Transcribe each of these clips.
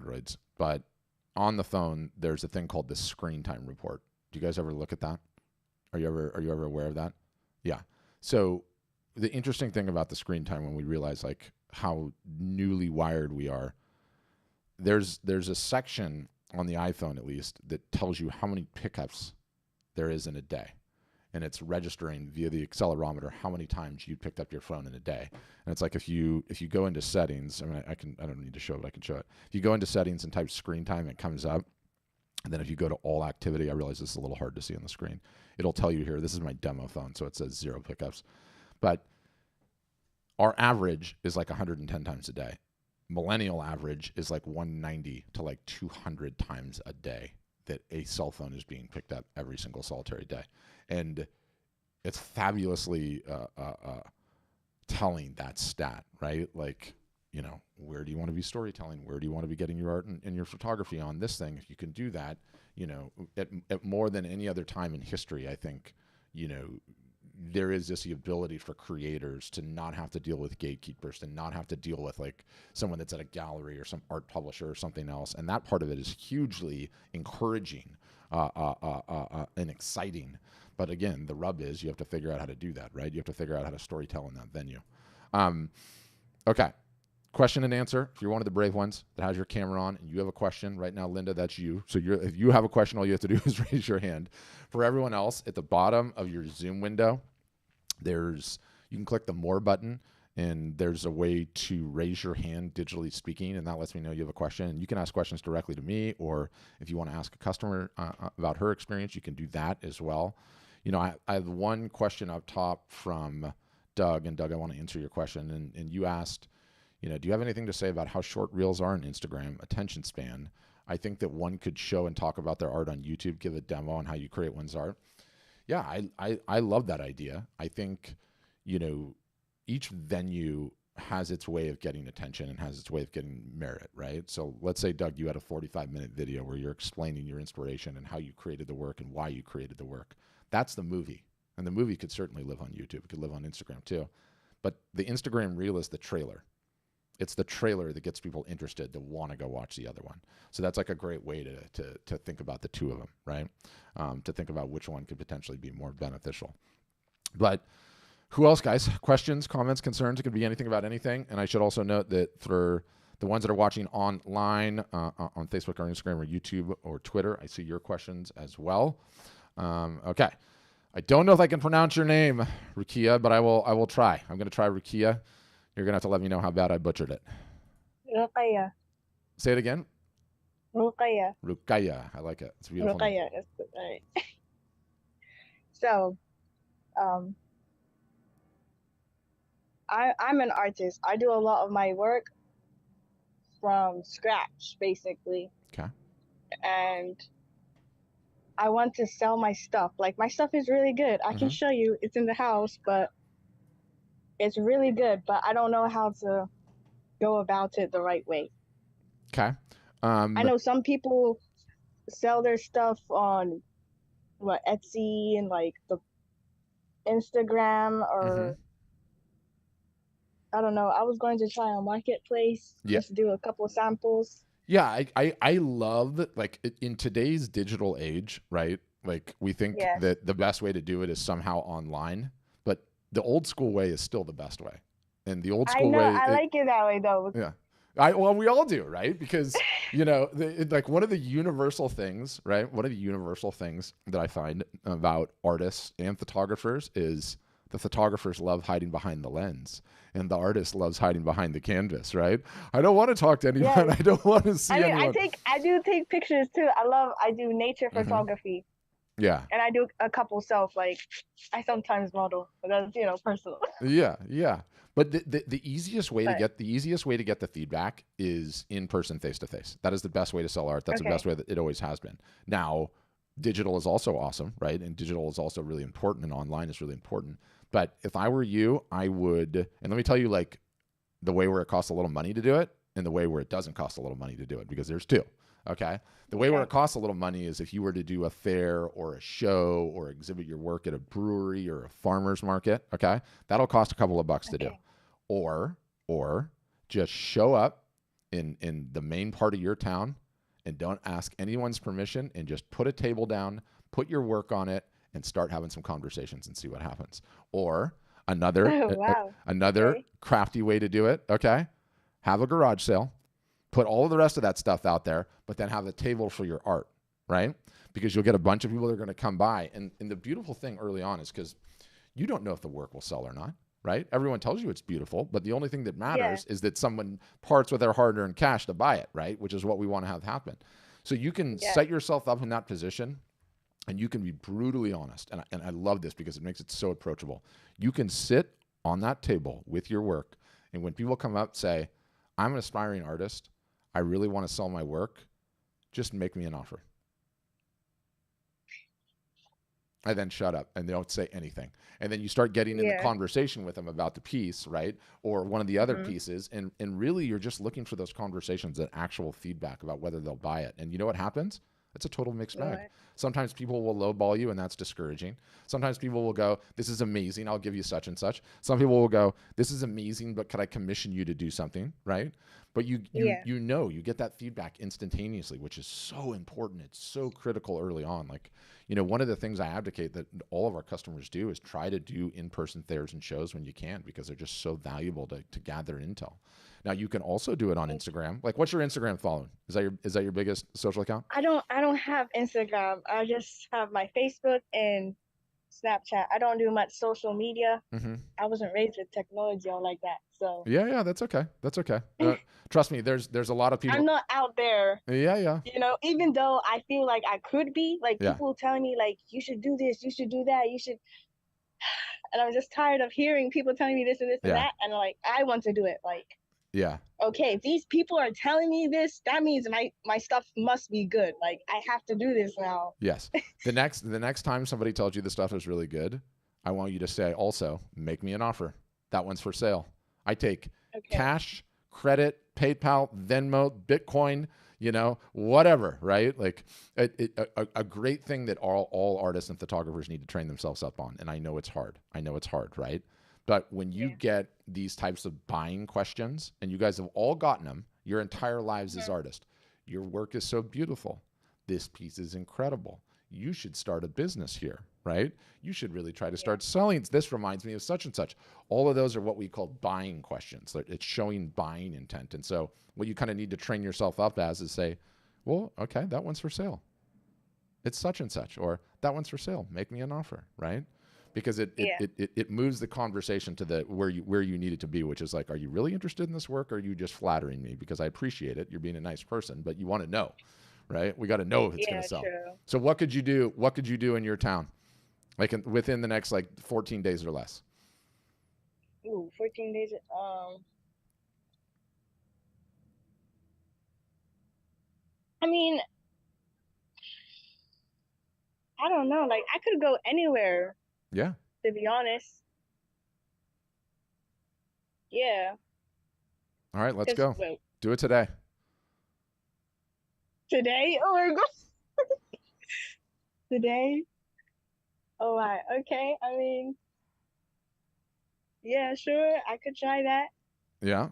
Androids, but on the phone, there's a thing called the screen time report. Do you guys ever look at that? Are you ever aware of that? Yeah. So the interesting thing about the screen time, when we realize like how newly wired we are, there's a section on the iPhone at least that tells you how many pickups there is in a day. And it's registering via the accelerometer how many times you picked up your phone in a day. And it's like if you go into settings, I mean I don't need to show it, I can show it. If you go into settings and type screen time, it comes up. And then if you go to all activity, I realize this is a little hard to see on the screen. It'll tell you here, this is my demo phone, so it says 0 pickups. But our average is like 110 times a day. Millennial average is like 190 to like 200 times a day that a cell phone is being picked up every single solitary day. And it's fabulously telling, that stat, right? Like, you know, where do you want to be storytelling? Where do you want to be getting your art and your photography on this thing? If you can do that, you know, at more than any other time in history, I think, you know, there is this ability for creators to not have to deal with gatekeepers, to not have to deal with like someone that's at a gallery or some art publisher or something else. And that part of it is hugely encouraging and exciting. But again, the rub is you have to figure out how to do that, right? You have to figure out how to storytell in that venue. Okay. Question and answer. If you're one of the brave ones that has your camera on and you have a question right now, Linda, that's you. So if you have a question, all you have to do is raise your hand. For everyone else, at the bottom of your Zoom window, you can click the More button, and there's a way to raise your hand digitally speaking, and that lets me know you have a question. And you can ask questions directly to me, or if you want to ask a customer about her experience, you can do that as well. You know, I have one question up top from Doug, and Doug, I want to answer your question. And you asked, you know, do you have anything to say about how short reels are on Instagram, attention span? I think that one could show and talk about their art on YouTube, give a demo on how you create one's art. Yeah, I love that idea. I think, you know, each venue has its way of getting attention and has its way of getting merit, right? So let's say, Doug, you had a 45-minute video where you're explaining your inspiration and how you created the work and why you created the work. That's the movie. And the movie could certainly live on YouTube. It could live on Instagram too. But the Instagram reel is the trailer. It's the trailer that gets people interested to want to go watch the other one. So that's like a great way to think about the two of them, right? To think about which one could potentially be more beneficial. But who else, guys? Questions, comments, concerns? It could be anything about anything. And I should also note that for the ones that are watching online on Facebook or Instagram or YouTube or Twitter, I see your questions as well. Okay. I don't know if I can pronounce your name, Rukia, but I will try. I'm going to try Rukia. You're going to have to let me know how bad I butchered it. Rukaya. Say it again. Rukaya. Rukaya. I like it. It's a beautiful name. Rukaya. That's good. All right. So, I'm an artist. I do a lot of my work from scratch, basically. Okay. And I want to sell my stuff. Like, my stuff is really good. I can show you. It's in the house, but it's really good. But I don't know how to go about it the right way. Okay. I know some people sell their stuff on Etsy and like the Instagram or I don't know. I was going to try on Marketplace just to do a couple of samples. Yeah, I love that, like in today's digital age, right? Like we think that the best way to do it is somehow online, but the old school way is still the best way. And the old school way, I like it that way though. Yeah. Well, we all do, right? Because, you know, like one of the universal things, right? One of the universal things that I find about artists and photographers is the photographers love hiding behind the lens and the artist loves hiding behind the canvas, right? I don't want to talk to anyone. Yes. I don't want to see anyone. I do take pictures too. I do nature photography. Yeah. And I do a couple like I sometimes model, but that's, you know, personal. Yeah. But the easiest way to get the feedback is in person, face to face. That is the best way to sell art. That's the best way that it always has been. Now, digital is also awesome, right? And digital is also really important, and online is really important. But if I were you, I would, and let me tell you, like the way where it costs a little money to do it, and the way where it doesn't cost a little money to do it, because there's two. Okay. The way where it costs a little money is if you were to do a fair or a show or exhibit your work at a brewery or a farmer's market. Okay. That'll cost a couple of bucks to do. Or just show up in the main part of your town, and don't ask anyone's permission, and just put a table down, put your work on it, and start having some conversations and see what happens. Or another Oh, wow. another Okay. crafty way to do it, okay? Have a garage sale, put all of the rest of that stuff out there, but then have a table for your art, right? Because you'll get a bunch of people that are going to come by. And the beautiful thing early on is because you don't know if the work will sell or not, right? Everyone tells you it's beautiful, but the only thing that matters is that someone parts with their hard-earned cash to buy it, right? Which is what we want to have happen. So you can set yourself up in that position, and you can be brutally honest. And I love this because it makes it so approachable. You can sit on that table with your work, and when people come up, say, I'm an aspiring artist. I really want to sell my work. Just make me an offer. I then shut up and they don't say anything. And then you start getting in the conversation with them about the piece, right? Or one of the other pieces. And really you're just looking for those conversations and actual feedback about whether they'll buy it. And you know what happens? It's a total mixed bag. Right. Sometimes people will lowball you, and that's discouraging. Sometimes people will go, this is amazing, I'll give you such and such. Some people will go, this is amazing, but could I commission you to do something, right? But you get that feedback instantaneously, which is so important. It's so critical early on. Like, one of the things I advocate that all of our customers do is try to do in-person fairs and shows when you can, because they're just so valuable to gather intel. Now you can also do it on Instagram. Like, what's your Instagram following? Is that your biggest social account? I don't have Instagram. I just have my Facebook and Snapchat. I don't do much social media. I wasn't raised with technology all like that. So yeah, that's okay. That's okay. Trust me, there's a lot of people. I'm not out there. Yeah. Even though I feel like I could be, like people telling me like, you should do this, you should do that, you should. And I'm just tired of hearing people telling me this and this and that. And like, I want to do it. Like, okay, if these people are telling me this, that means my stuff must be good. Like, I have to do this now. Yes. The next time somebody tells you the stuff is really good, I want you to say also, make me an offer. That one's for sale. I take cash, credit, PayPal, Venmo, Bitcoin, whatever, right? Like a great thing that all artists and photographers need to train themselves up on. And I know it's hard, right? But when you get these types of buying questions, and you guys have all gotten them your entire lives as artists, your work is so beautiful. This piece is incredible. You should start a business here, right? You should really try to start selling. This reminds me of such and such. All of those are what we call buying questions. It's showing buying intent. And so what you kind of need to train yourself up as is say, well, okay, that one's for sale. It's such and such, or that one's for sale. Make me an offer, right? Because it moves the conversation to where you need it to be, which is like, are you really interested in this work, or are you just flattering me? Because I appreciate it. You're being a nice person, but you want to know, right? We got to know if it's going to sell. True. So what could you do? What could you do in your town, like within the next 14 days or less? Ooh, 14 days. I mean, I don't know. Like, I could go anywhere. Yeah. To be honest. Yeah. All right, let's go. Do it today. Today? Oh my God. Today? Oh, right. Okay. I mean, yeah, sure. I could try that. Yeah.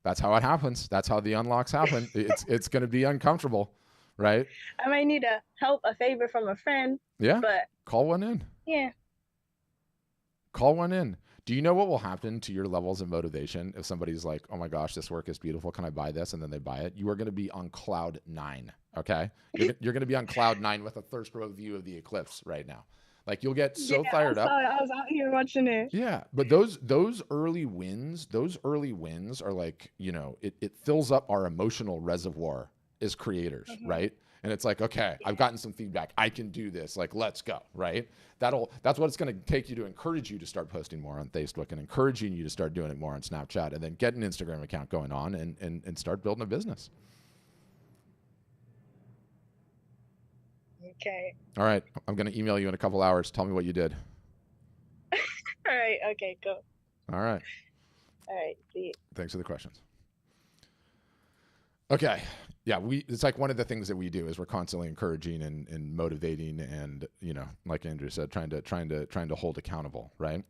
That's how it happens. That's how the unlocks happen. It's going to be uncomfortable, right? I might need a favor from a friend. Yeah. But call one in. Yeah. Call one in. Do you know what will happen to your levels of motivation if somebody's like, oh my gosh, this work is beautiful, can I buy this? And then they buy it. You are going to be on cloud 9. Okay. You're going to be on cloud 9 with a thirst row view of the eclipse right now. Like, you'll get so fired up. I was out here watching it. Yeah. But those early wins are like, it fills up our emotional reservoir as creators, right? And it's like, okay, I've gotten some feedback. I can do this. Like, let's go, right? That's what it's going to take you to encourage you to start posting more on Facebook, and encouraging you to start doing it more on Snapchat, and then get an Instagram account going on and start building a business. Okay. All right. I'm going to email you in a couple hours. Tell me what you did. All right. Okay, go. All right. All right. See you. Thanks for the questions. Okay. Yeah, it's like one of the things that we do is we're constantly encouraging and motivating, and like Andrew said, trying to hold accountable, right?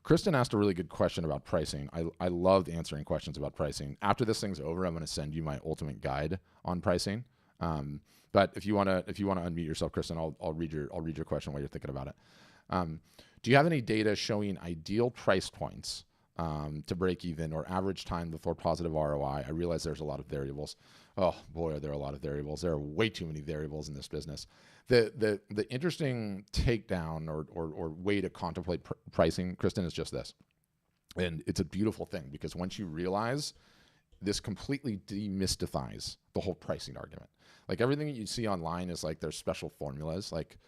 Kristen asked a really good question about pricing. I loved answering questions about pricing. After this thing's over, I'm going to send you my ultimate guide on pricing. But if you want to unmute yourself, Kristen, I'll read your question while you're thinking about it. Do you have any data showing ideal price points to break even or average time before positive ROI? I realize there's a lot of variables. Oh boy, are there a lot of variables. There are way too many variables in this business. The interesting takedown or way to contemplate pricing, Kristen, is just this. And it's a beautiful thing because once you realize, this completely demystifies the whole pricing argument. Like everything that you see online is like there's special formulas like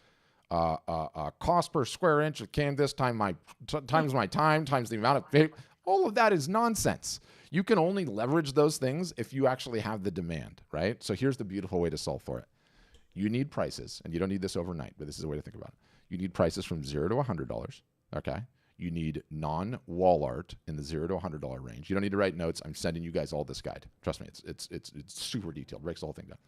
cost per square inch of canvas times my time times the amount of all of that is nonsense. You can only leverage those things if you actually have the demand, right? So here's the beautiful way to solve for it. You need prices, and you don't need this overnight, but this is a way to think about it. You need prices from $0 to $100, okay? You need non-wall art in the $0 to $100 range. You don't need to write notes. I'm sending you guys all this guide. Trust me, it's super detailed. Breaks the whole thing down.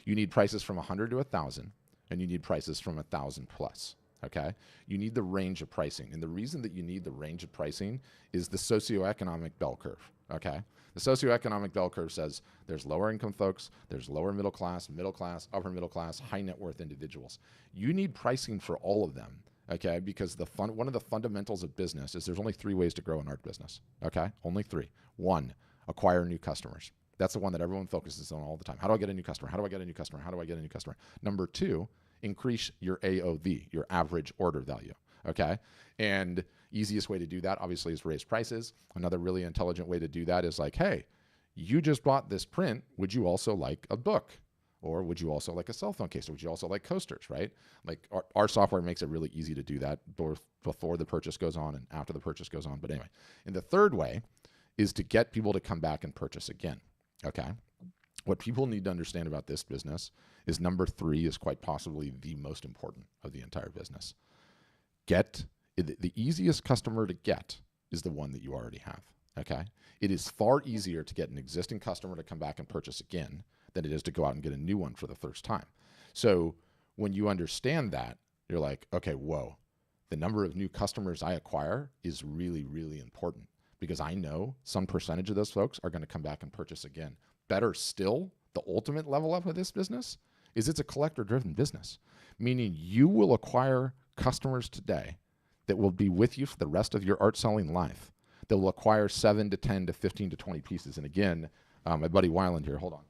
You need prices from 100 to 1,000, and you need prices from 1,000 plus. Okay, you need the range of pricing, and the reason that you need the range of pricing is the socioeconomic bell curve. Okay, the socioeconomic bell curve says there's lower income folks, there's lower middle class, upper middle class, high net worth individuals. You need pricing for all of them. Okay, because one of the fundamentals of business is there's only 3 ways to grow an art business. Okay, only 3. 1, acquire new customers. That's the one that everyone focuses on all the time. How do I get a new customer? How do I get a new customer? How do I get a new customer? Number 2, increase your AOV, your average order value. Okay, and easiest way to do that obviously is raise prices. Another really intelligent way to do that is like, hey, you just bought this print. Would you also like a book? Or would you also like a cell phone case? Or would you also like coasters, right? Like our software makes it really easy to do that both before the purchase goes on and after the purchase goes on. But anyway, and the third way is to get people to come back and purchase again, okay? What people need to understand about this business is number 3 is quite possibly the most important of the entire business. The easiest customer to get is the one that you already have, okay? It is far easier to get an existing customer to come back and purchase again than it is to go out and get a new one for the first time. So when you understand that, you're like, okay, whoa, the number of new customers I acquire is really, really important because I know some percentage of those folks are going to come back and purchase again. Better still, the ultimate level up of this business is it's a collector-driven business, meaning you will acquire customers today that will be with you for the rest of your art selling life. That will acquire 7 to 10 to 15 to 20 pieces. And again, my buddy Weiland here, hold on.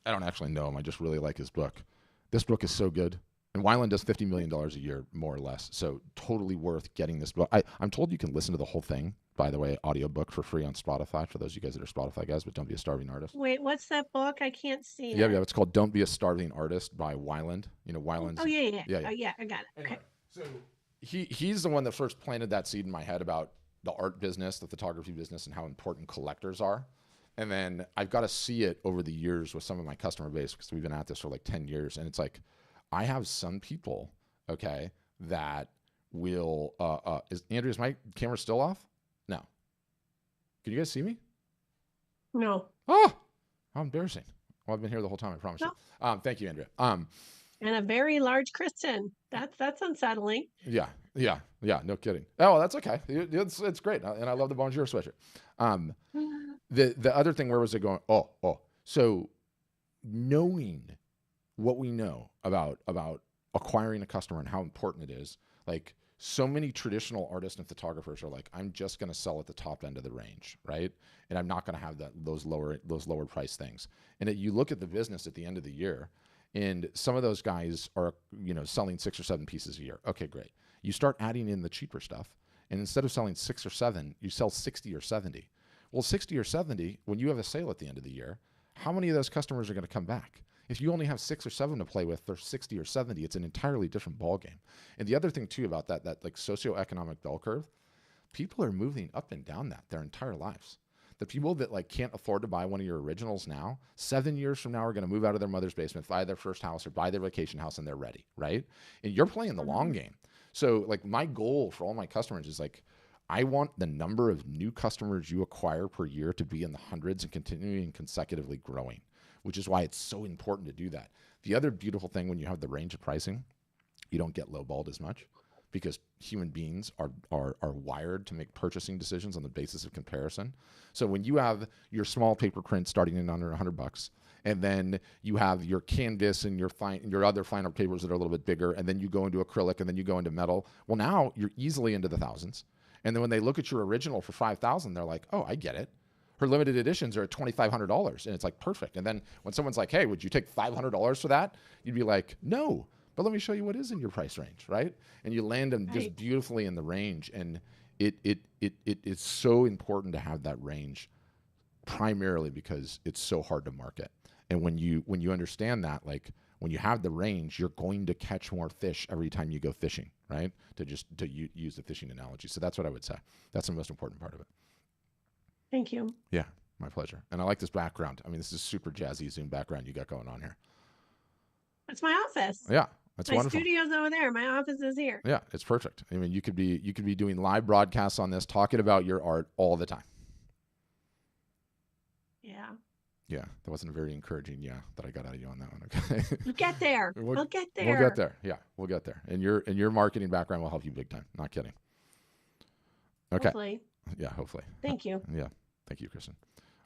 I don't actually know him. I just really like his book. This book is so good. And Weiland does $50 million a year, more or less. So totally worth getting this book. I'm told you can listen to the whole thing, by the way, audiobook for free on Spotify for those of you guys that are Spotify guys, but don't be a starving artist. Wait, what's that book? I can't see Yeah, it's called Don't Be a Starving Artist by Weiland. You know, Weiland's. Oh, yeah. Oh, yeah, I got it. Anyway, okay. So he's the one that first planted that seed in my head about the art business, the photography business, and how important collectors are. And then I've got to see it over the years with some of my customer base because we've been at this for like 10 years. And it's like, I have some people, okay, that will, Andrew, is my camera still off? No. Can you guys see me? No. Oh, how embarrassing. Well, I've been here the whole time, I promise you. Thank you, Andrea. And a very large Kristen. That's unsettling. Yeah, no kidding. Oh, that's okay. It's great. And I love the Bonjour sweatshirt. The other thing, where was it going? So knowing what we know about acquiring a customer and how important it is, like so many traditional artists and photographers are like, I'm just going to sell at the top end of the range, right? And I'm not going to have those lower price things. And you look at the business at the end of the year, and some of those guys are, selling 6 or 7 pieces a year. Okay, great. You start adding in the cheaper stuff, and instead of selling 6 or 7, you sell 60 or 70. Well, 60 or 70, when you have a sale at the end of the year, how many of those customers are going to come back? If you only have 6 or 7 to play with, or 60 or 70, it's an entirely different ballgame. And the other thing too about that like socioeconomic bell curve, people are moving up and down that their entire lives. The people that like can't afford to buy one of your originals now, 7 years from now are going to move out of their mother's basement, buy their first house or buy their vacation house, and they're ready, right? And you're playing the long game. So like my goal for all my customers is like, I want the number of new customers you acquire per year to be in the hundreds and continuing consecutively growing, which is why it's so important to do that. The other beautiful thing when you have the range of pricing, you don't get lowballed as much because human beings are wired to make purchasing decisions on the basis of comparison. So when you have your small paper print starting in under $100, and then you have your canvas and your other fine art papers that are a little bit bigger, and then you go into acrylic, and then you go into metal. Well, now you're easily into the thousands. And then when they look at your original for $5,000, they're like, oh, I get it. Her limited editions are at $2,500, and it's like perfect. And then when someone's like, hey, would you take $500 for that? You'd be like, no, but let me show you what is in your price range, right? And you land them just beautifully in the range. And it is so important to have that range, primarily because it's so hard to market. And when you understand that, like when you have the range, you're going to catch more fish every time you go fishing, right? To use the fishing analogy. So that's what I would say. That's the most important part of it. Thank you. Yeah, my pleasure. And I like this background. I mean, this is super jazzy Zoom background you got going on here. That's my office. Yeah, that's wonderful. My studio's over there. My office is here. Yeah, it's perfect. I mean, you could be doing live broadcasts on this, talking about your art all the time. Yeah. Yeah, that wasn't a very encouraging that I got out of you on that one. Okay. We'll get there. We'll get there. We'll get there. Yeah, we'll get there. And your marketing background will help you big time. Not kidding. Okay. Hopefully. Yeah, hopefully. Thank you. Yeah. Thank you, Kristen.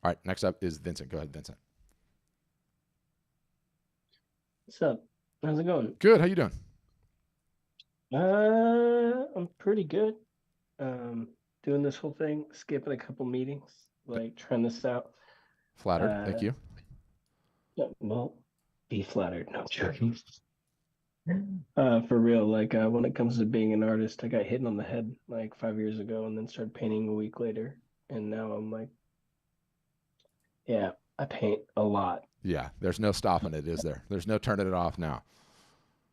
All right, next up is Vincent. Go ahead, Vincent. What's up? How's it going? Good. How you doing? I'm pretty good. Doing this whole thing, skipping a couple meetings, like trying this out. Flattered. Thank you. Yeah, well, be flattered. No, I'm joking. For real, like when it comes to being an artist, I got hit on the head like 5 years ago and then started painting a week later. And now I'm like, yeah, I paint a lot. Yeah, there's no stopping it, is there? There's no turning it off now.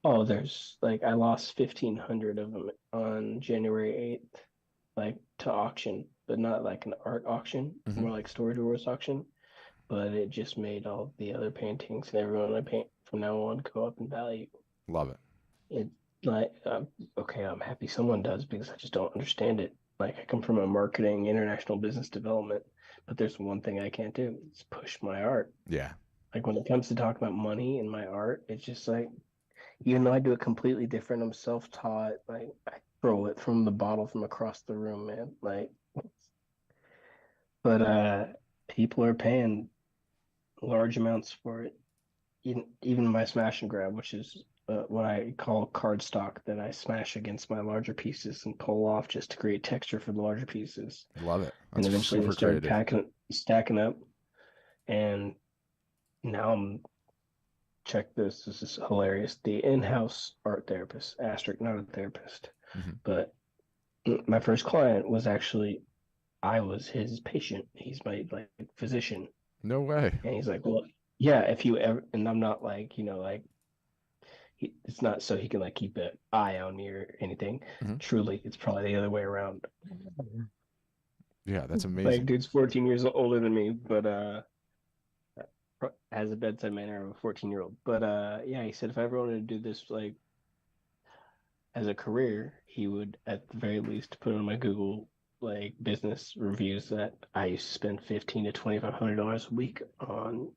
Oh, there's like I lost 1,500 of them on January 8th, like to auction, but not like an art auction, more like Storage Wars auction. But it just made all the other paintings and everyone I paint from now on go up in value. Love it. It like okay, I'm happy someone does because I just don't understand it. Like I come from a marketing, international business development, but there's one thing I can't do: it's push my art. Yeah. Like when it comes to talking about money and my art, it's just like, even though I do it completely different, I'm self-taught. Like I throw it from the bottle from across the room, man. Like, but people are paying large amounts for it. Even my smash and grab, which is what I call cardstock, that I smash against my larger pieces and pull off just to create texture for the larger pieces. Love it. That's and eventually I started stacking up, and now I'm. Check this. This is hilarious. The in-house art therapist, asterisk, not a therapist, but my first client was actually, I was his patient. He's my like physician. No way. And he's like, well, yeah, if you ever, and I'm not like, like, it's not so he can like keep an eye on me or anything. Truly, it's probably the other way around. Yeah, that's amazing. Like, dude's 14 years older than me, but has a bedside manner of a 14-year-old. But yeah, he said if I ever wanted to do this like as a career, he would at the very least put on my Google like business reviews that I used to spend $1,500 to $2,500 a week on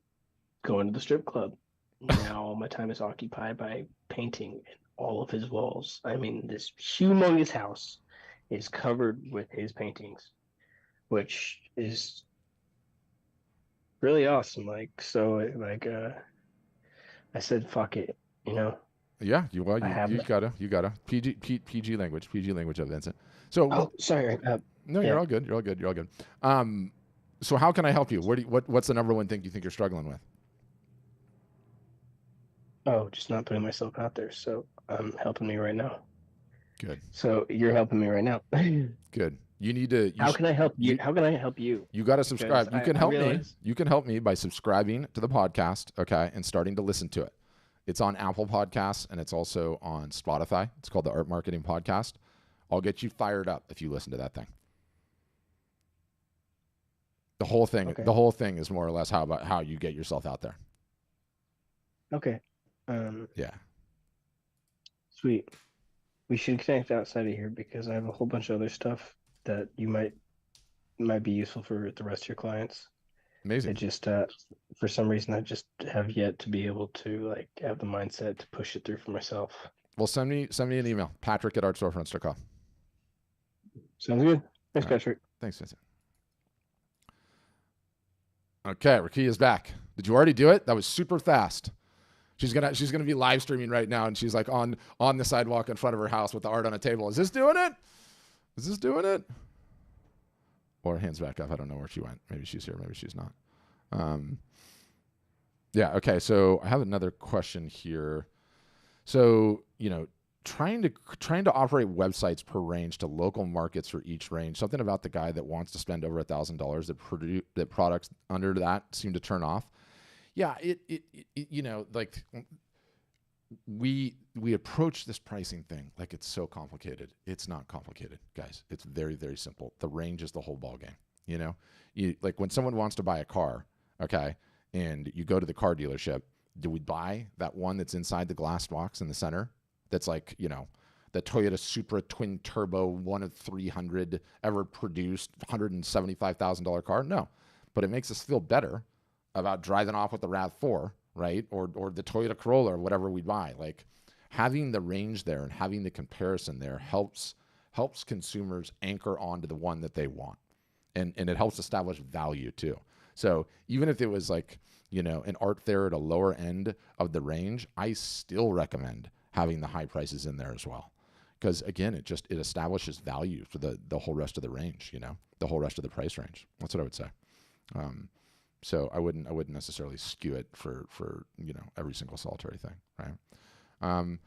going to the strip club. Now all my time is occupied by painting all of his walls. I mean, this humongous house is covered with his paintings, which is really awesome. Like, so like I said fuck it, Yeah, you gotta PG language of Vincent. So sorry. No, you're all good. You're all good. So how can I help you? What's the number one thing you think you're struggling with? Oh, just not putting myself out there. So helping me right now. Good. So you're helping me right now. Good. You need to. How can I help you? How can I help you? You got to subscribe. You can help me. You can help me by subscribing to the podcast, okay, and starting to listen to it. It's on Apple Podcasts and it's also on Spotify. It's called the Art Marketing Podcast. I'll get you fired up if you listen to that thing. The whole thing. Okay. The whole thing is more or less how you get yourself out there. Okay. Yeah. Sweet. We should connect outside of here because I have a whole bunch of other stuff that you might be useful for the rest of your clients. Amazing. It just for some reason I just have yet to be able to like have the mindset to push it through for myself. Well, send me an email, patrick@artstorefronts.com. Sounds good. Thanks, All right. Patrick. Thanks, Vincent. Okay, Rakia's back. Did you already do it? That was super fast. She's gonna be live streaming right now, and she's like on the sidewalk in front of her house with the art on a table. Is this doing it? Is this doing it? Or hands back up. I don't know where she went. Maybe she's here. Maybe she's not. Yeah. Okay. So I have another question here. So trying to operate websites per range to local markets for each range. Something about the guy that wants to spend over $1,000 that products under that seem to turn off. Yeah. Like we approach this pricing thing like it's so complicated. It's not complicated, guys. It's very, very simple. The range is the whole ball game. Like when someone wants to buy a car, okay, and you go to the car dealership, do we buy that one that's inside the glass box in the center? That's like, the Toyota Supra twin turbo, one of 300 ever produced, $175,000 car? No, but it makes us feel better about driving off with the RAV4, right? Or the Toyota Corolla or whatever we buy. Like having the range there and having the comparison there helps consumers anchor onto the one that they want. And it helps establish value too. So even if it was like, an art fair at a lower end of the range, I still recommend having the high prices in there as well. Because again, it establishes value for the whole rest of the range, the whole rest of the price range. That's what I would say. So I wouldn't necessarily skew it for every single solitary thing, right?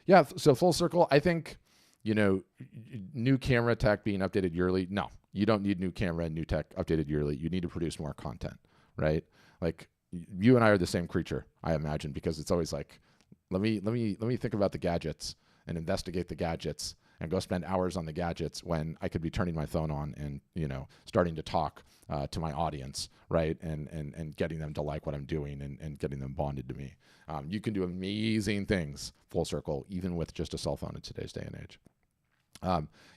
Yeah. So full circle, I think, new camera tech being updated yearly. No, you don't need new camera and new tech updated yearly. You need to produce more content, right? Like you and I are the same creature, I imagine, because it's always like, let me think about the gadgets and investigate the gadgets and go spend hours on the gadgets when I could be turning my phone on and, starting to talk to my audience, right? And getting them to like what I'm doing and getting them bonded to me. You can do amazing things full circle, even with just a cell phone in today's day and age.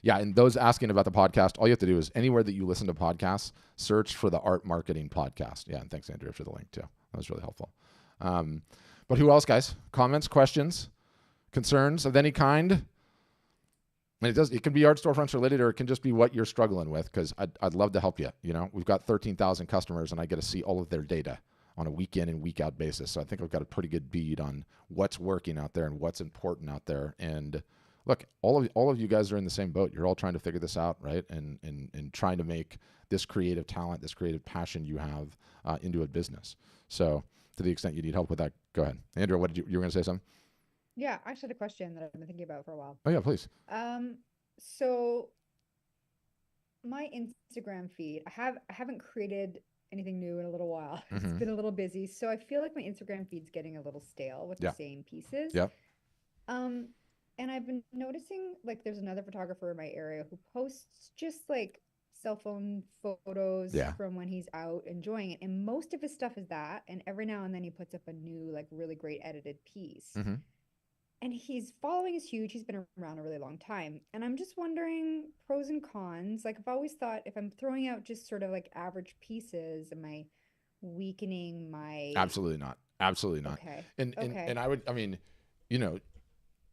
Yeah, and those asking about the podcast, all you have to do is anywhere that you listen to podcasts, search for the Art Marketing Podcast. Yeah, and thanks, Andrea, for the link too. That was really helpful. But who else, guys? Comments, questions, concerns of any kind? And it can be art storefronts related, or it can just be what you're struggling with, because I'd love to help you. We've got 13,000 customers, and I get to see all of their data on a week in and week out basis. So I think I've got a pretty good bead on what's working out there and what's important out there. And look, all of you guys are in the same boat. You're all trying to figure this out, right? And trying to make this creative talent, this creative passion you have into a business. So to the extent you need help with that, go ahead. Andrew, what did you were going to say something? Yeah, I actually had a question that I've been thinking about for a while. Oh yeah, please. So my Instagram feed, I haven't created anything new in a little while. It's been a little busy. So I feel like my Instagram feed's getting a little stale with the same pieces. Yeah. And I've been noticing, like, there's another photographer in my area who posts just like cell phone photos from when he's out enjoying it. And most of his stuff is that. And every now and then he puts up a new, like, really great edited piece. And his following is huge. He's been around a really long time. And I'm just wondering pros and cons. Like, I've always thought if I'm throwing out just sort of like average pieces, am I weakening my... Absolutely not. Absolutely not. Okay. And I mean,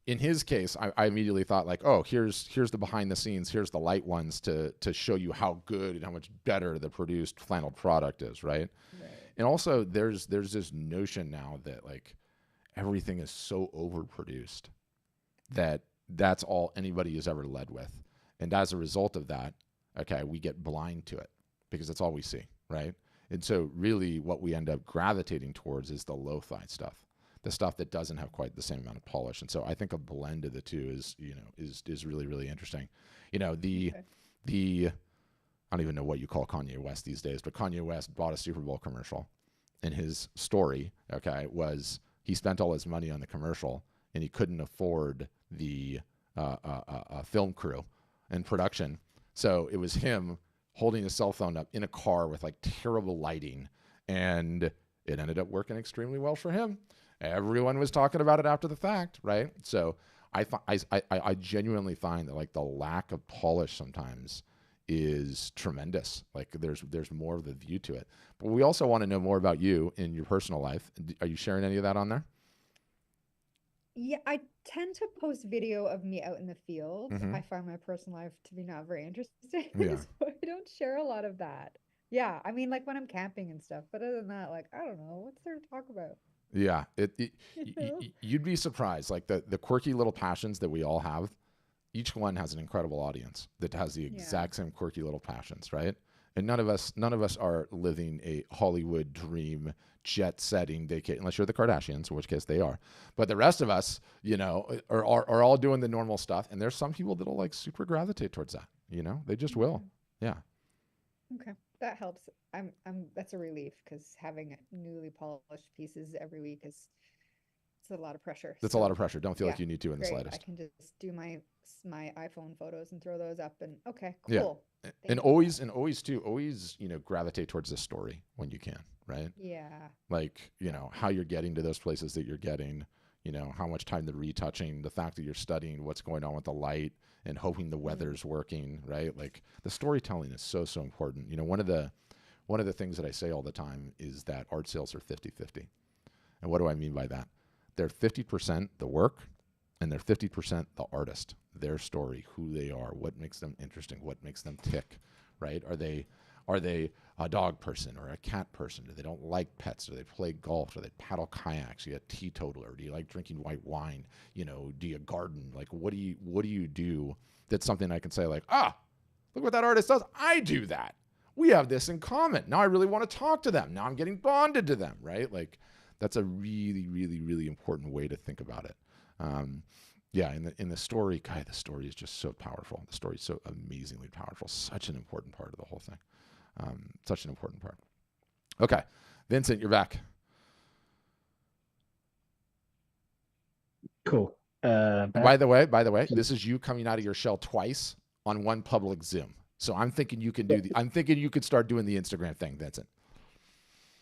in his case, I immediately thought like, oh, here's the behind the scenes, here's the light ones to show you how good and how much better the produced flannel product is, right? And also there's this notion now that like everything is so overproduced that that's all anybody has ever led with. And as a result of that, okay, we get blind to it because that's all we see, right? And so really what we end up gravitating towards is the lo-fi stuff. The stuff that doesn't have quite the same amount of polish. And so I think a blend of the two is really, really interesting. The I don't even know what you call Kanye West these days, but Kanye West bought a Super Bowl commercial, and his story, okay, was he spent all his money on the commercial and he couldn't afford the film crew and production. So it was him holding his cell phone up in a car with like terrible lighting, and it ended up working extremely well for him. Everyone was talking about it after the fact, right? So I genuinely find that like the lack of polish sometimes is tremendous. Like there's more of the view to it. But we also want to know more about you in your personal life. Are you sharing any of that on there? Yeah, I tend to post video of me out in the field. Mhm. I find my personal life to be not very interesting, Yeah. so I don't share a lot of that. Yeah, I mean, like when I'm camping and stuff, but other than that, like, I don't know, what's there to talk about? Yeah. You know? You'd be surprised. Like the quirky little passions that we all have, each one has an incredible audience that has the Yeah. exact same quirky little passions, right? And none of us are living a Hollywood dream, jet setting vacation, unless you're the Kardashians, in which case they are. But the rest of us, are all doing the normal stuff. And there's some people that'll like super gravitate towards that. They just will. Yeah. Okay, that helps. That's a relief because having newly polished pieces every week is it's a lot of pressure. That's a lot of pressure. Don't feel yeah, like you need to in the great. I slightest. can just do my iPhone photos and throw those up and okay, Yeah. cool. And Thank you. always, gravitate towards the story when you can, right? Yeah. Like, how you're getting to those places that you're getting, how much time they're retouching, the fact that you're studying what's going on with the light and hoping the weather's working, right? Like the storytelling is so, so important. One of the things that I say all the time is that art sales are 50-50. And what do I mean by that? They're 50% the work and they're 50% the artist, their story, who they are, what makes them interesting, what makes them tick, right? Are they a dog person or a cat person? Do they don't like pets? Do they play golf? Do they paddle kayaks? Are you a teetotaler? Do you like drinking white wine? Do you garden? Like, what do you do that's something I can say like, look what that artist does. I do that. We have this in common. Now I really want to talk to them. Now I'm getting bonded to them, right? Like that's a really, really, really important way to think about it. In the story, Kai, the story is just so powerful. The story is so amazingly powerful. Such an important part of the whole thing. Such an important part. Okay, Vincent, you're back. Cool. By the way, this is you coming out of your shell twice on one public Zoom. So I'm thinking you can I'm thinking you could start doing the Instagram thing, Vincent.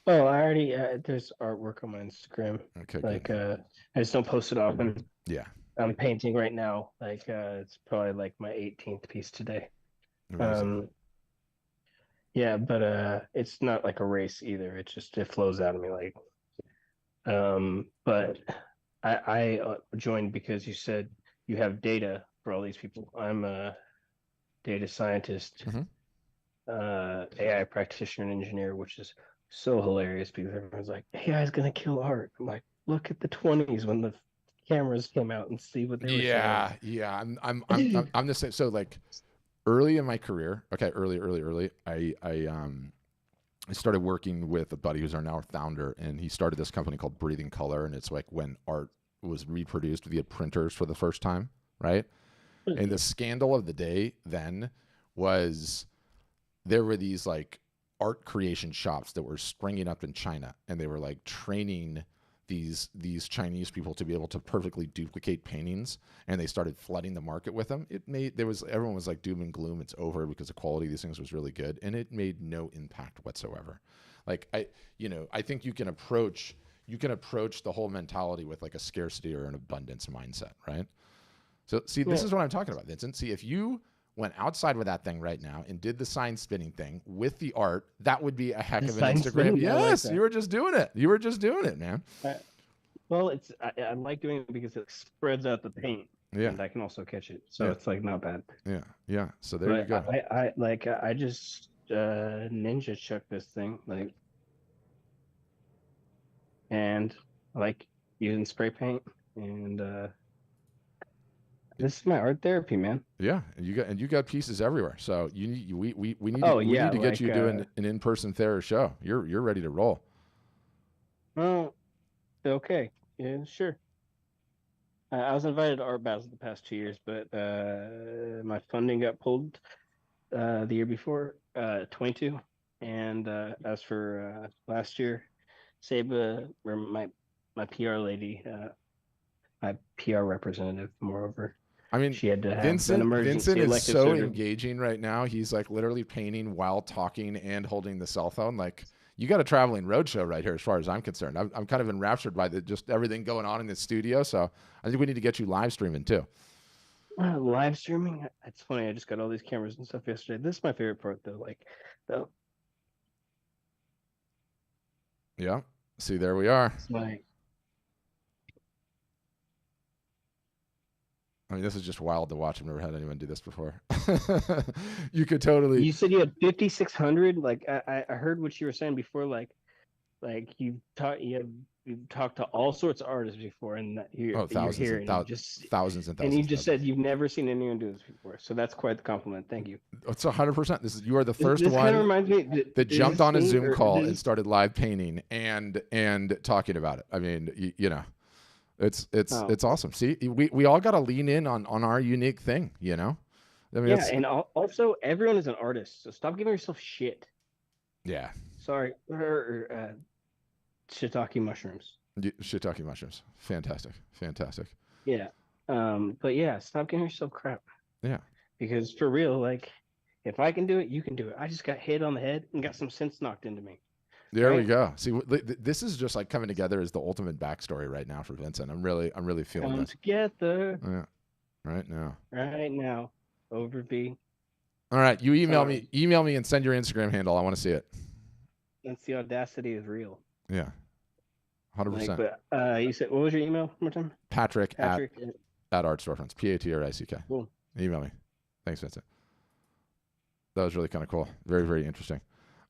Oh, I already there's artwork on my Instagram. Okay. Like good. I just don't post it often. Yeah. I'm painting right now. Like it's probably like my 18th piece today. Amazing. Yeah, but it's not like a race either. It flows out of me like. But I joined because you said you have data for all these people. I'm a data scientist, AI practitioner and engineer, which is so hilarious because everyone's like, AI is gonna kill art. I'm like, look at the 20s when the cameras came out and see what they were saying. Yeah. I'm the same. So like early in my career, early, I started working with a buddy who's now our founder, and he started this company called Breathing Color, and it's like when art was reproduced via printers for the first time, right? And the scandal of the day then was there were these like art creation shops that were springing up in China, and they were like training these Chinese people to be able to perfectly duplicate paintings, and they started flooding the market with them. Everyone was like doom and gloom, it's over because the quality of these things was really good, and it made no impact whatsoever. Like I think you can approach the whole mentality with like a scarcity or an abundance mindset, right? So see, this is what I'm talking about, Vincent. See, if you went outside with that thing right now and did the sign spinning thing with the art, that would be a heck of an Instagram. Yes, you were just doing it. You were just doing it, man. Well, I like doing it because it spreads out the paint. Yeah, and I can also catch it, so it's like not bad. Yeah. So there you go. I just ninja chuck this thing and I like using spray paint and. This is my art therapy, man. Yeah, and you got pieces everywhere. So we need to get you doing an in-person therapy show. You're ready to roll. Oh, okay, yeah, sure. I was invited to Art Basel the past 2 years, but my funding got pulled the year before, 22, and as for last year, Saba, or my PR lady, my PR representative, moreover. I mean, she had to have Vincent is so surgery. engaging right now. He's like literally painting while talking and holding the cell phone. Like you got a traveling roadshow right here, as far as I'm concerned. I'm kind of enraptured by just everything going on in the studio. So I think we need to get you live streaming too. Live streaming? It's funny. I just got all these cameras and stuff yesterday. This is my favorite part, though. Yeah. See, there we are. It's like I mean, this is just wild to watch. I've never had anyone do this before. You could totally. You said you had 5,600. Like I heard what you were saying before. Like you've talked to all sorts of artists before, and thousands you're here, and thousands and thousands. And you just said you've never seen anyone do this before. So that's quite the compliment. Thank you. It's 100%. You are the first this one kind of reminds me that jumped on a Zoom call and started live painting and talking about it. I mean, you know. It's awesome. See, we all got to lean in on our unique thing, you know? I mean, yeah, and also everyone is an artist, so stop giving yourself shit. Yeah. Sorry, shiitake mushrooms. Shiitake mushrooms. Fantastic. Yeah. But yeah, stop giving yourself crap. Yeah. Because for real, like, if I can do it, you can do it. I just got hit on the head and got some sense knocked into me. There we go. See, this is just like coming together as the ultimate backstory right now for Vincent. I'm really feeling Come this. together. Yeah. Right now. Over B. All right. You email me and send your Instagram handle. I want to see it. That's the audacity is real. Yeah. 100%. But you said, what was your email one more time? Patrick at Art Storefronts. PATRICK. Cool. Email me. Thanks, Vincent. That was really kind of cool. Very, very interesting.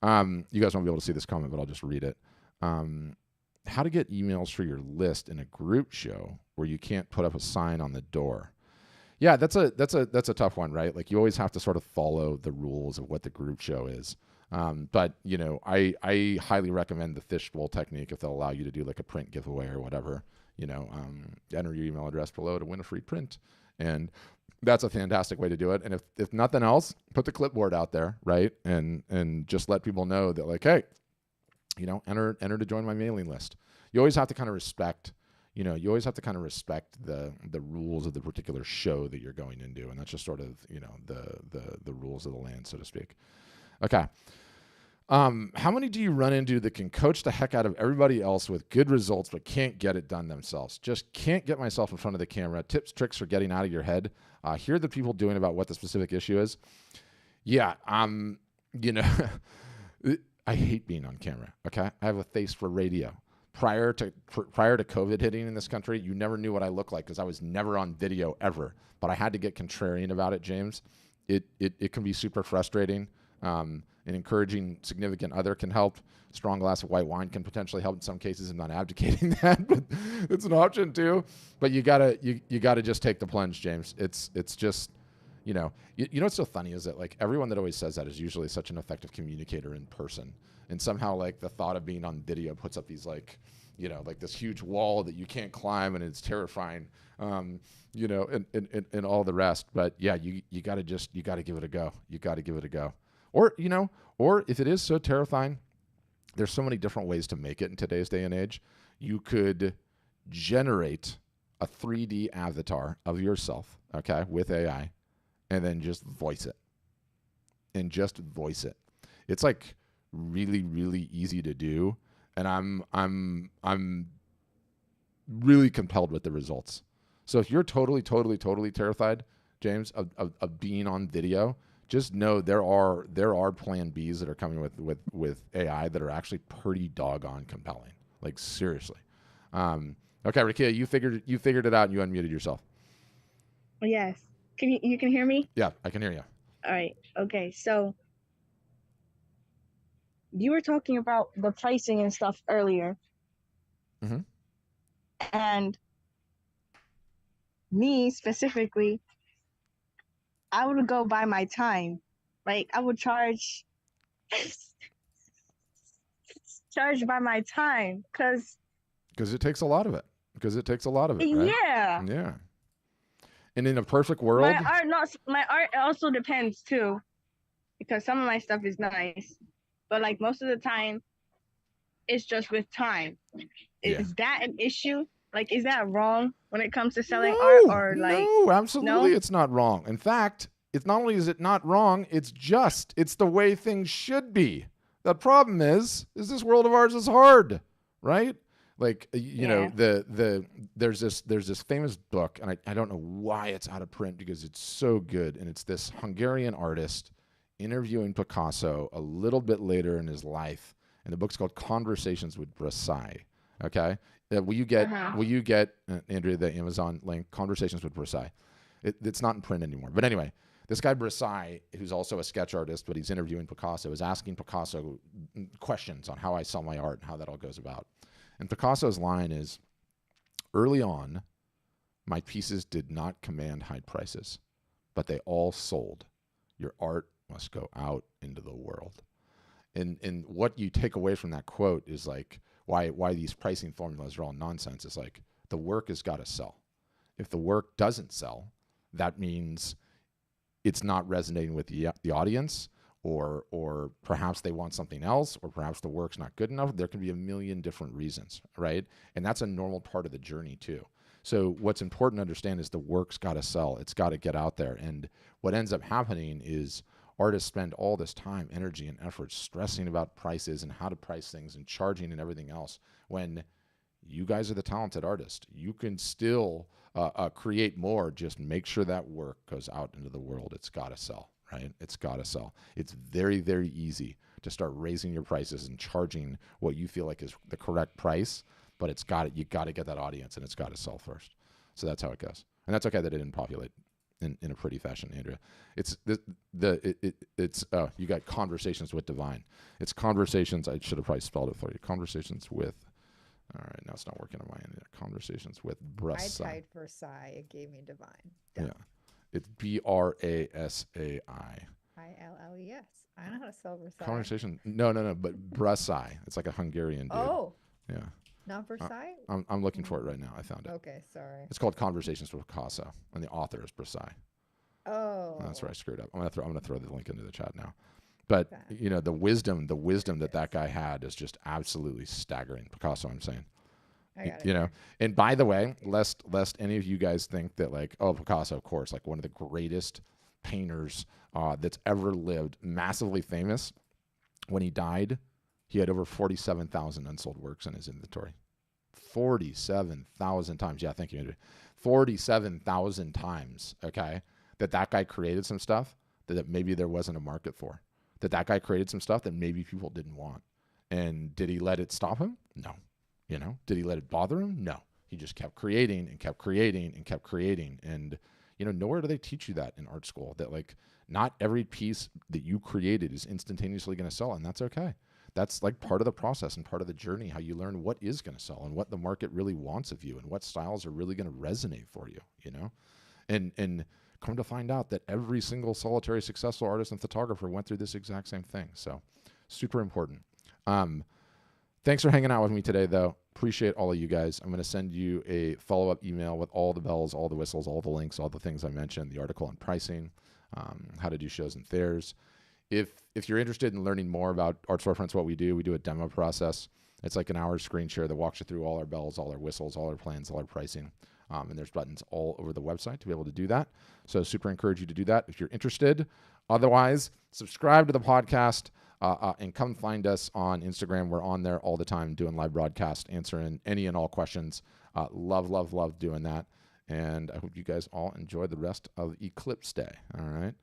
You guys won't be able to see this comment, but I'll just read it. How to get emails for your list in a group show where you can't put up a sign on the door. Yeah, that's a tough one, right? Like you always have to sort of follow the rules of what the group show is. But you know, I highly recommend the fishbowl technique if they'll allow you to do like a print giveaway or whatever. You know, enter your email address below to win a free print, and that's a fantastic way to do it. And if nothing else, put the clipboard out there, right? And just let people know that, like, hey, you know, enter to join my mailing list. You always have to kind of respect, you know, the rules of the particular show that you're going into, and that's just sort of, you know, the rules of the land, so to speak. Okay. How many do you run into that can coach the heck out of everybody else with good results but can't get it done themselves? Just can't get myself in front of the camera. Tips, tricks for getting out of your head. Hear the people doing about what the specific issue is. Yeah, you know, I hate being on camera, okay? I have a face for radio. Prior to COVID hitting in this country, you never knew what I looked like because I was never on video ever. But I had to get contrarian about it, James. It can be super frustrating. An encouraging significant other can help. A strong glass of white wine can potentially help in some cases. I'm not advocating that, but it's an option too. But you gotta just take the plunge, James. It's just, you know what's so funny is that like everyone that always says that is usually such an effective communicator in person, and somehow like the thought of being on video puts up these like, you know, like this huge wall that you can't climb and it's terrifying. You know, and all the rest. But yeah, you gotta give it a go. You gotta give it a go. Or, you know, or if it is so terrifying, there's so many different ways to make it in today's day and age. You could generate a 3D avatar of yourself, okay, with AI, and then just voice it. It's like really, really easy to do, and I'm really compelled with the results. So if you're totally terrified, James, of being on video, just know there are plan Bs that are coming with AI that are actually pretty doggone compelling. Like seriously. Okay, Rakia, you figured it out and you unmuted yourself. Yes. You can hear me? Yeah, I can hear you. All right. Okay. So you were talking about the pricing and stuff earlier. Mm-hmm. And me specifically, I would go by my time. Like I would charge by my time because it takes a lot of it. Right? Yeah. Yeah. And in a perfect world, my art also depends too, because some of my stuff is nice, but like most of the time, it's just with time. Is that an issue? Like, is that wrong when it comes to selling art or like? No, absolutely, it's not wrong. In fact, it's not only is it not wrong, it's the way things should be. The problem is this world of ours is hard, right? Like, you know, there's this famous book, and I don't know why it's out of print because it's so good, and it's this Hungarian artist interviewing Picasso a little bit later in his life, and the book's called Conversations with Brassai. Okay, will you get Andrea the Amazon link? Conversations with Brassai. It's not in print anymore. But anyway, this guy Brassai, who's also a sketch artist, but he's interviewing Picasso, is asking Picasso questions on how I sell my art and how that all goes about. And Picasso's line is, early on, my pieces did not command high prices, but they all sold. Your art must go out into the world. And what you take away from that quote is like why these pricing formulas are all nonsense. It's like the work has got to sell. If the work doesn't sell, that means it's not resonating with the audience, or perhaps they want something else, or perhaps the work's not good enough. There can be a million different reasons, right? And that's a normal part of the journey too. So what's important to understand is the work's got to sell. It's got to get out there. And what ends up happening is artists spend all this time, energy, and effort stressing about prices and how to price things and charging and everything else, when you guys are the talented artist. You can still create more. Just make sure that work goes out into the world. It's got to sell, right? It's got to sell. It's very, very easy to start raising your prices and charging what you feel like is the correct price, but you got to get that audience, and it's got to sell first. So that's how it goes. And that's okay that it didn't populate in a pretty fashion, Andrea. It's you got Conversations with Divine. It's Conversations. I should have probably spelled it for you. Conversations with. All right, now it's not working on my end. Conversations with Brassai. I typed Versailles. It gave me Divine. Yeah, it's Brasai. ILLES. I know how to spell Versailles. Conversation. No. But Brassai. It's like a Hungarian dude. Oh. Yeah. Not Versailles? I'm looking for it right now. I found it. Okay, sorry. It's called Conversations with Picasso, and the author is Brassai. Oh. That's where I screwed up. I'm gonna throw the link into the chat now. But the wisdom that guy had is just absolutely staggering. Picasso, I'm saying. I got it. And by the way, lest any of you guys think that like, oh, Picasso, of course, like one of the greatest painters that's ever lived, massively famous. When he died, he had over 47,000 unsold works in his inventory. 47,000 times. Yeah, thank you, Andrew. 47,000 times, okay, that guy created some stuff that maybe there wasn't a market for. That guy created some stuff that maybe people didn't want. And did he let it stop him? No. Did he let it bother him? No. He just kept creating and kept creating and kept creating. And, nowhere do they teach you that in art school, that like not every piece that you created is instantaneously going to sell, and that's okay. That's like part of the process and part of the journey, how you learn what is going to sell and what the market really wants of you and what styles are really going to resonate for you, and come to find out that every single solitary successful artist and photographer went through this exact same thing. So super important. Thanks for hanging out with me today, though. Appreciate all of you guys. I'm going to send you a follow-up email with all the bells, all the whistles, all the links, all the things I mentioned, the article on pricing, how to do shows and fairs. If you're interested in learning more about Art Storefronts, what we do a demo process. It's like an hour screen share that walks you through all our bells, all our whistles, all our plans, all our pricing. And there's buttons all over the website to be able to do that. So super encourage you to do that if you're interested. Otherwise, subscribe to the podcast and come find us on Instagram. We're on there all the time doing live broadcast, answering any and all questions. Love doing that. And I hope you guys all enjoy the rest of Eclipse Day. All right.